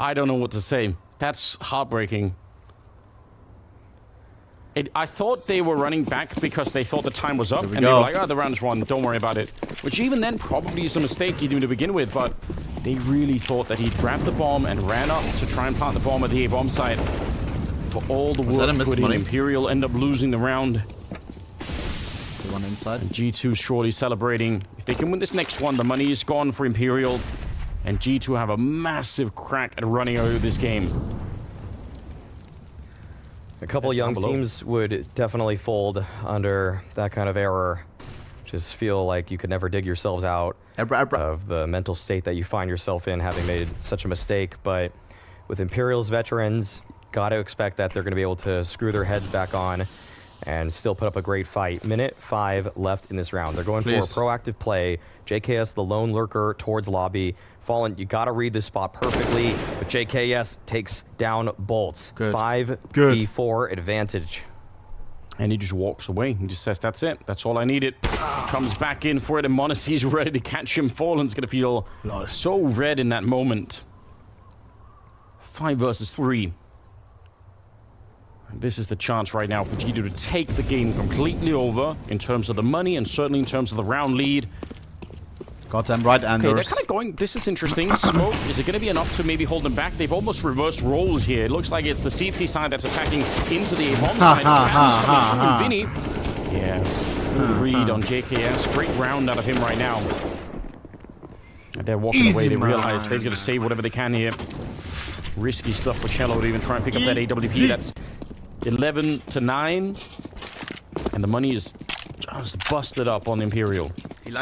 I don't know what to say. That's heartbreaking. I thought they were running back because they thought the time was up, and they were like, oh, the round's won, don't worry about it. Which even then probably is a mistake he did to begin with, but they really thought that he'd grabbed the bomb and ran up to try and plant the bomb at the A-bomb site. For all the work put in, Imperial end up losing the round. The one inside. And G2 surely celebrating. If they can win this next one, the money is gone for Imperial. And G2 have a massive crack at running out of this game. A couple of young teams would definitely fold under that kind of error. Just feel like you could never dig yourselves out of the mental state that you find yourself in having made such a mistake. But with Imperial's veterans, got to expect that they're going to be able to screw their heads back on and still put up a great fight. Minute 5 left in this round. They're going for a proactive play. JKS, the lone lurker towards lobby. Fallen, you got to read this spot perfectly, but JKS takes down Bolts. 5v4 advantage. And he just walks away. He just says, that's it. That's all I needed. Comes back in for it, and Monacy's ready to catch him. Fallen's going to feel so red in that moment. 5 versus 3. And this is the chance right now for G2 to take the game completely over in terms of the money and certainly in terms of the round lead. Goddamn right, Anders. Okay, they're kind of going... This is interesting. Smoke, is it going to be enough to maybe hold them back? They've almost reversed roles here. It looks like it's the CT side that's attacking into the A-bomb side. Spam's coming through, Vinny. Yeah. Good read on JKS. Great round out of him right now. And they're walking away. They realize they're going to save whatever they can here. Risky stuff for Cello to even try and pick up that AWP. That's 11-9. And the money is just busted up on Imperial.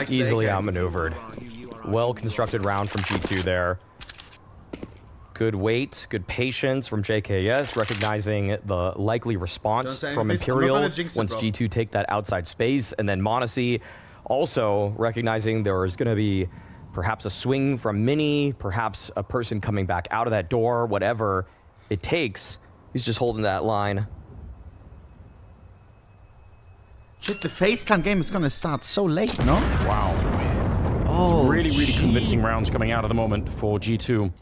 Easily outmaneuvered. Well-constructed round from G2 there. Good weight, good patience from JKS, recognizing the likely response from Imperial once G2 take that outside space. And then Monacy also recognizing there is going to be perhaps a swing from Mini, perhaps a person coming back out of that door, whatever it takes. He's just holding that line. Shit, the FaceTime game is gonna start so late, no? Wow. Oh, really convincing rounds coming out at the moment for G2.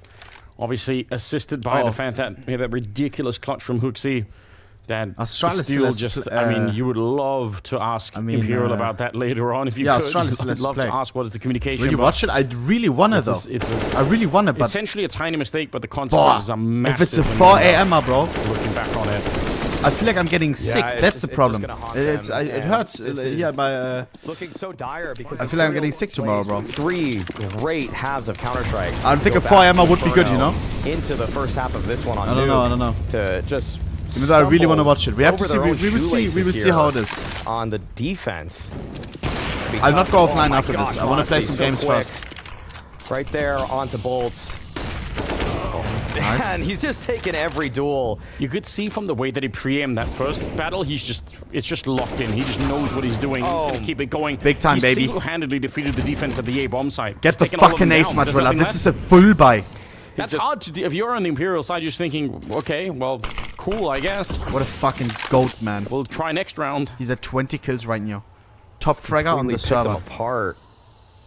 Obviously assisted by the fact that we have that ridiculous clutch from Hooksy. That still just, I mean, you would love to ask Imperial about that later on if you could. I'd love to ask what is the communication. Will you watch it? I really want it, though. I really want it, but... Essentially a tiny mistake, but the consequences are massive. If it's a 4 a.m., bro. Looking back on it. I feel like I'm getting sick. That's the problem. It hurts. Looking so dire because I feel like I'm getting sick tomorrow, bro. 3 great halves of Counter-Strike. I think a 4 a.m. would be good, you know? Into the first half of this one on I don't know. To just... I really want to watch it. We have to see. We will see how it is. On the defense. I'll not go offline after this. I want to play some games first. Right there onto Bolts. Nice. Man, he's just taking every duel. You could see from the way that he pre-aimed that first battle, it's just locked in. He just knows what he's doing. He's going to keep it going. Big time, baby. He single-handedly defeated the defense at the A-bomb site. Get the fucking ace, Matrilla. This is a full buy. That's hard to do. If you're on the Imperial side, you're just thinking, okay, well, cool, I guess. What a fucking goat, man. We'll try next round. He's at 20 kills right now. Top fragger on the server. Apart.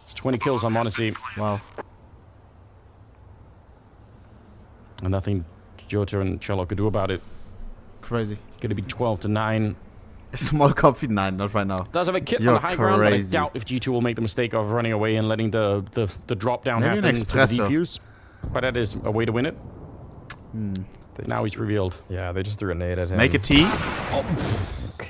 It's 20 kills on Monacy. Wow. And nothing Jota and Cello could do about it. Crazy. Going to be 12-9. Small coffee 9, not right now. Does have a kit on the high ground, but I doubt if G2 will make the mistake of running away and letting the drop down happen to the defuse. But that is a way to win it. Now he's revealed. Yeah, they just threw a nade at him. Make a T.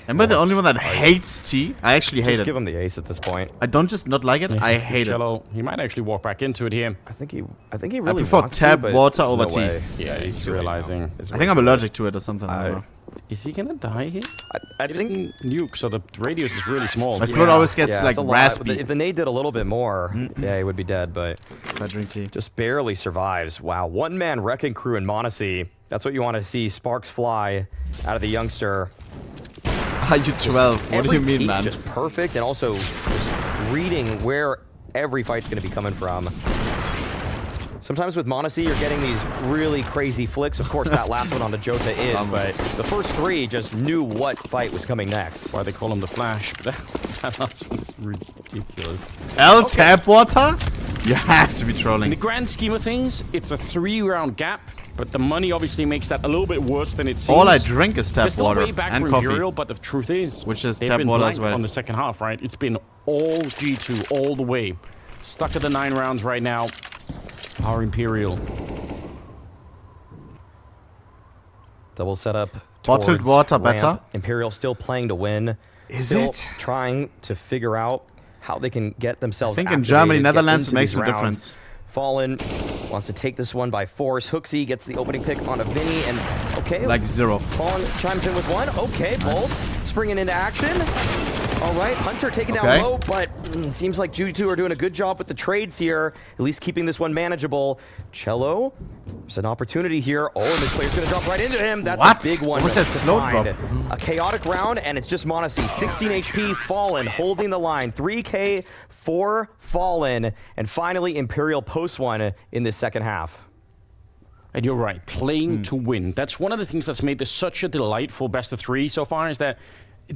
Am I the only one that hates T? I actually hate it. Just give him the ace at this point. I don't just not like it. I hate it. He might actually walk back into it here. I think he really I prefer wants tab to, water over T. Yeah, he's realizing. I think I'm allergic to it or something. I don't know. Is he gonna die here? I think nuke, so the radius is really small. My throat always gets like raspy. If the nade did a little bit more, yeah, he would be dead. But I drink tea. Just barely survives. Wow, one-man wrecking crew in Monacy. That's what you want to see. Sparks fly out of the youngster. Are you 12? What do you mean, man? Just perfect, and also just reading where every fight's going to be coming from. Sometimes with Monacy, you're getting these really crazy flicks. Of course, that last one on the Jota is, but the first 3 just knew what fight was coming next. Why they call him the Flash. That last one's ridiculous. Tap water? You have to be trolling. In the grand scheme of things, it's a 3-round gap, but the money obviously makes that a little bit worse than it seems. All I drink is tap water way back and for coffee. Imperial, but the truth is, which is they've tap been water blank as well. on the second half, right? It's been all G2 all the way. Stuck at the 9 rounds right now. Our Imperial. Double setup. Bottled water better. Imperial still playing to win. Is still it? Trying to figure out how they can get themselves I think in activated, Germany, get Netherlands, into it makes these a rounds. difference. Fallen wants to take this one by force. Hooksy gets the opening pick on a Vinny, and okay. Like 0. Fallen chimes in with 1. Okay, Bolts springing into action. All right, Hunter taking down low, but seems like G2 are doing a good job with the trades here, at least keeping this one manageable. Cello, there's an opportunity here. Oh, and this player's going to drop right into him. That's What? a big one. What was that to slow find. drop? A chaotic round, and it's just Monacy. 16 HP, Fallen holding the line. 3K for Fallen, and finally Imperial post one in this second half. And you're right, playing to win. That's one of the things that's made this such a delightful best of 3 so far, is that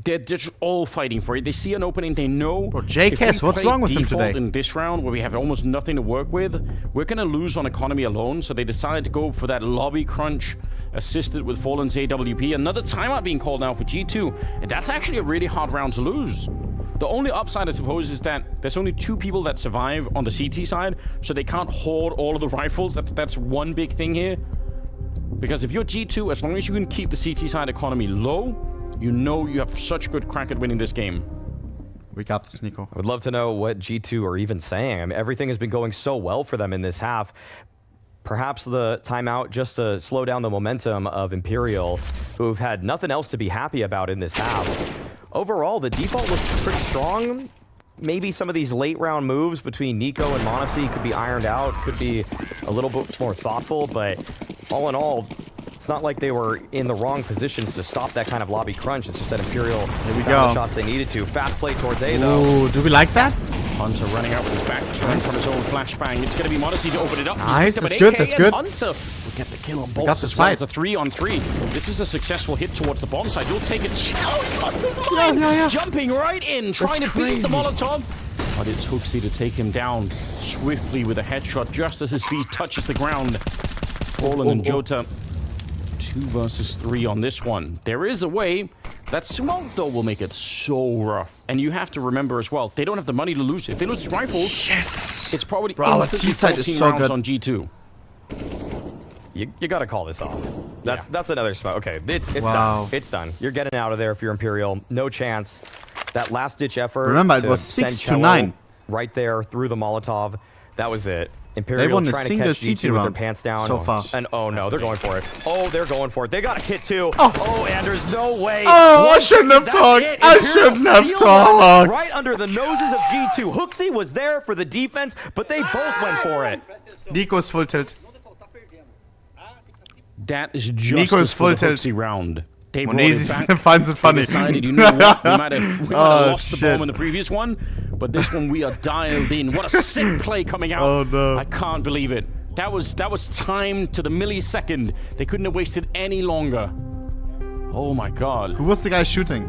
they're just all fighting for it. They see an opening, they know. Bro, JKS, what's wrong with him today? In this round, where we have almost nothing to work with, we're going to lose on economy alone, so they decided to go for that lobby crunch, assisted with Fallen's AWP. Another timeout being called now for G2, and that's actually a really hard round to lose. The only upside, I suppose, is that there's only 2 people that survive on the CT side, so they can't hoard all of the rifles. That's one big thing here. Because if you're G2, as long as you can keep the CT side economy low, you know you have such good crack at winning this game. We got this, Nico. I would love to know what G2 are even saying. I mean, everything has been going so well for them in this half. Perhaps the timeout just to slow down the momentum of Imperial, who've had nothing else to be happy about in this half. Overall, the default looked pretty strong. Maybe some of these late round moves between Nico and Monacy could be ironed out, could be a little bit more thoughtful, but all in all, it's not like they were in the wrong positions to stop that kind of lobby crunch. It's just that Imperial found the shots they needed to. Fast play towards A, though. Ooh, do we like that? Hunter running out with his back turn from his own flashbang. It's going to be Monacy to open it up. Nice, He's that's up good, AK, that's good. Hunter will get the kill on got Bolts the as well. side. It's a 3-on-3. This is a successful hit towards the bomb side. You'll take it. Hunter's line. Yeah. Jumping right in, trying to beat the Molotov. But it's Hooksy to take him down swiftly with a headshot just as his feet touches the ground. Fallen and Jota. 2 versus 3 on this one. There is a way. That smoke, though, will make it so rough. And you have to remember as well, they don't have the money to lose it. If they lose rifles, it's probably instantly 14 rounds good on G2. You got to call this off. That's another smoke. Okay, it's Wow. done. It's done. You're getting out of there if you're Imperial. No chance. That last-ditch effort. Remember, it to was send 6 to Cello 9. right there through the Molotov. That was it. Imperial won a trying to single catch G2 CT with their round pants down. so far. And oh no, they're going for it. Oh, they're going for it. They got a kit too. Oh, and there's no way. Oh, I shouldn't have talked. I shouldn't have talked. Right under the noses of G2. Hooksy was there for the defense, but they both went for it. Nico's full tilt. That is Nico's justice for the full tilt. Hooksy round. They brought it back. finds it funny. They decided, you know what? We might have lost the shit. bomb in the previous one, but this one we are dialed in. What a sick play coming out. Oh, no. I can't believe it. That was timed to the millisecond. They couldn't have wasted any longer. Oh my god. Who was the guy shooting?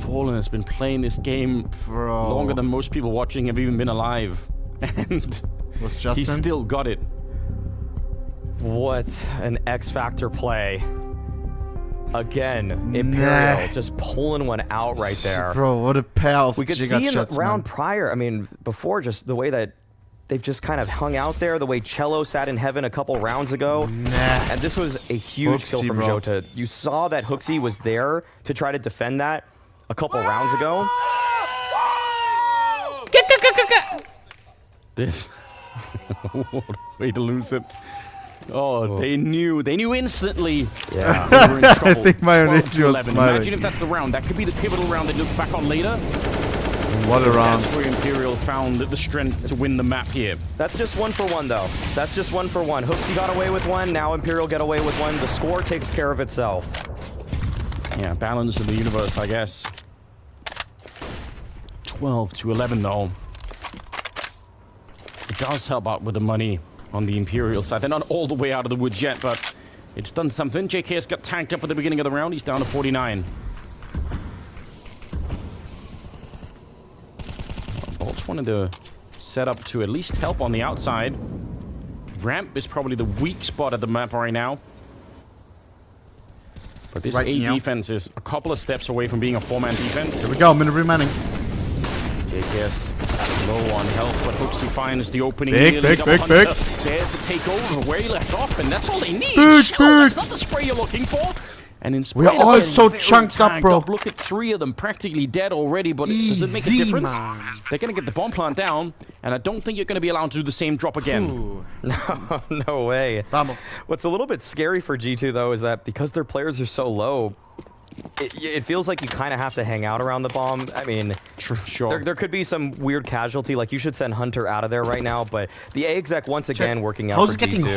Fallen has been playing this game Bro. longer than most people watching have even been alive. And Was Justin? he still got it. What an X-Factor play. Again, Imperial just pulling one out right there. Bro, what a pair of We could Giga see in shots, the round man. prior, I mean, before, just the way that they've just kind of hung out there, the way Cello sat in heaven a couple rounds ago. And this was a huge kill Hooksy, from bro. Jota. You saw that Hooksy was there to try to defend that a couple rounds ago. This what a way to lose it. Oh, they knew instantly. Yeah. They were in trouble. I think Mayonnaise 12 to was 11. smiling. Imagine if that's the round. That could be the pivotal round they look back on later. What a round. That's where Imperial found the strength to win the map here. That's just 1 for 1, though. That's just 1 for 1. Hooksy got away with 1. Now Imperial get away with 1. The score takes care of itself. Yeah, balance in the universe, I guess. 12 to 11, though. does help out with the money on the Imperial side. They're not all the way out of the woods yet, but it's done something. JKS got tanked up at the beginning of the round. He's down to 49. Bolts wanted to set up to at least help on the outside. Ramp is probably the weak spot at the map right now. But this A defense is a couple of steps away from being a 4-man defense. Here we go, minute remaining. JKS low on health, but Hooksy finds the opening. Big. There to take over where he left off, and that's all they need. Shell, that's not the spray you're looking for. And in we are all so chunked up, bro. Look at 3 of them practically dead already, but does it make a difference? Man. They're going to get the bomb plant down, and I don't think you're going to be allowed to do the same drop again. No way. Vamos. What's a little bit scary for G2, though, is that because their players are so low, it feels like you kind of have to hang out around the bomb. I mean, sure. There could be some weird casualty. Like, you should send Hunter out of there right now, but the A exec, once again, working out for G2.